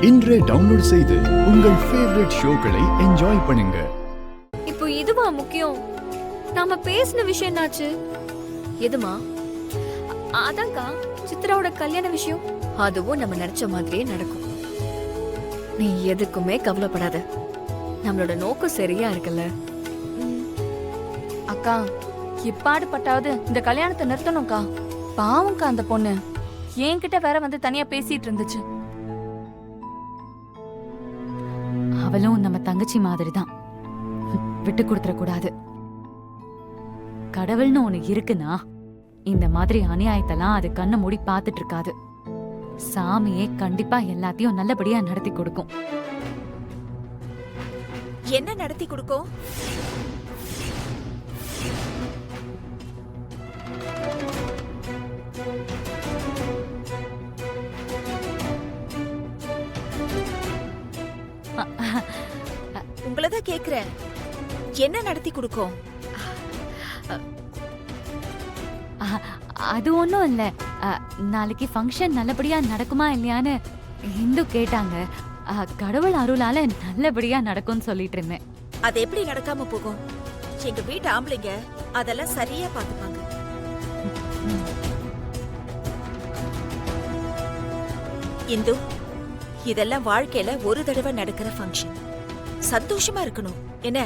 இன்றே டவுன்லோட் செய்து உங்கள் ஃபேவரட் ஷோக்களை என்ஜாய் பண்ணுங்க. இப்போ இதுவா முக்கியம்? நாம பேசின விஷயம் என்னாச்சு? எதுமா? அதான்க்கா சித்ராவோட கல்யாண விஷயம். அதுவும் நம்ம நினைச்ச மாதிரியே நடக்கும். நீ எதுக்குமே கவலைப்படாத. நம்மளோட நோக்கம் சரியா இருக்குல்ல? அக்கா இப்பாடு பட்டாவது இந்த கல்யாணத்தை நிறுத்தணும்க்கா. பாவம்க்கா அந்த பொண்ணு என்கிட்ட வேற வந்து தனியா பேசிட்டு இருந்துச்சு. அவளும் நம்ம தங்கச்சி மாதிரி தான், விட்டு கொடுத்துட கூடாது. கடவுள்னு ஒண்ணு இருக்குன்னா இந்த மாதிரி அநியாயத்தெல்லாம் அது கண்ணை மூடி பாத்துட்டு இருக்காது. சாமியே கண்டிப்பா எல்லாத்தையும் நல்லபடியா நடத்தி கொடுக்கும். என்ன நடத்தி கொடுக்கும்? உங்களதான் கேக்குறேன், என்ன நடத்தி கொடுக்கும்? அது ஒண்ணும் இல்ல. நாளைக்கு ஃபங்க்ஷன் நல்லபடியா நடக்குமா இல்லையான்னு இந்து கேட்டாங்க. கடவுள் அருளால நல்லபடியா நடக்கும்னு சொல்லிட்டு இருந்தேன். அது எப்படி நடக்காம போகும்? எங்க வீட்டு ஆம்பளைங்க அதெல்லாம் சரியா பாத்துப்பாங்க. இந்து, இதெல்லாம் வாழ்க்கையில ஒரு தடவை நடக்கிற ஃபங்க்ஷன். சந்தோஷமா இருக்கணும் என்ன?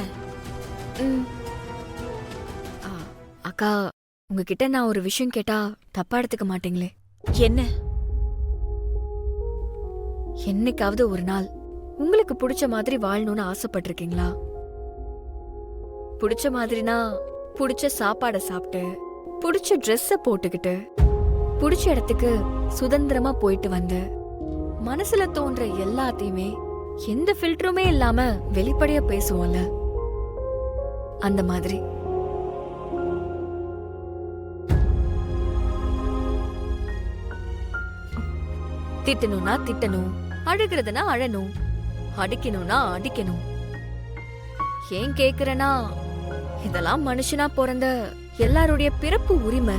அக்கா, உங்ககிட்ட நான் ஒரு விஷயம் கேட்டா தப்பா எடுத்துக்க மாட்டீங்களே? என்ன? என்னைக்காவது ஒரு நாள் உங்களுக்கு பிடிச்ச மாதிரி வாழணும்னு ஆசைப்பட்டிருக்கீங்களா? பிடிச்ச மாதிரினா பிடிச்ச சாப்பாட சாப்பிட்டு, பிடிச்ச ட்ரெஸ்ஸ போட்டுக்கிட்டு, பிடிச்ச இடத்துக்கு சுதந்திரமா போயிட்டு வந்து, மனசுல தோன்ற எல்லாத்தையுமே எந்த ஃபில்டருமே இல்லாம வெளிப்படையா பேசுவோம்ல, அந்த மாதிரி. திட்டணும்னா திட்டணும், அழுகிறதுனா அழணும், அடிக்கணும்னா அடிக்கணும். ஏன் கேக்குறேன்னா, இதெல்லாம் மனுஷனா பிறந்த எல்லாருடைய பிறப்பு உரிமை.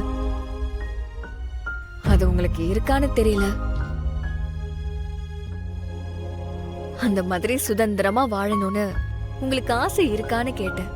அது உங்களுக்கு இருக்கான்னு தெரியல. அந்த மாதிரி சுதந்திரமா வாழணும்னு உங்களுக்கு ஆசை இருக்கான்னு கேட்டேன்.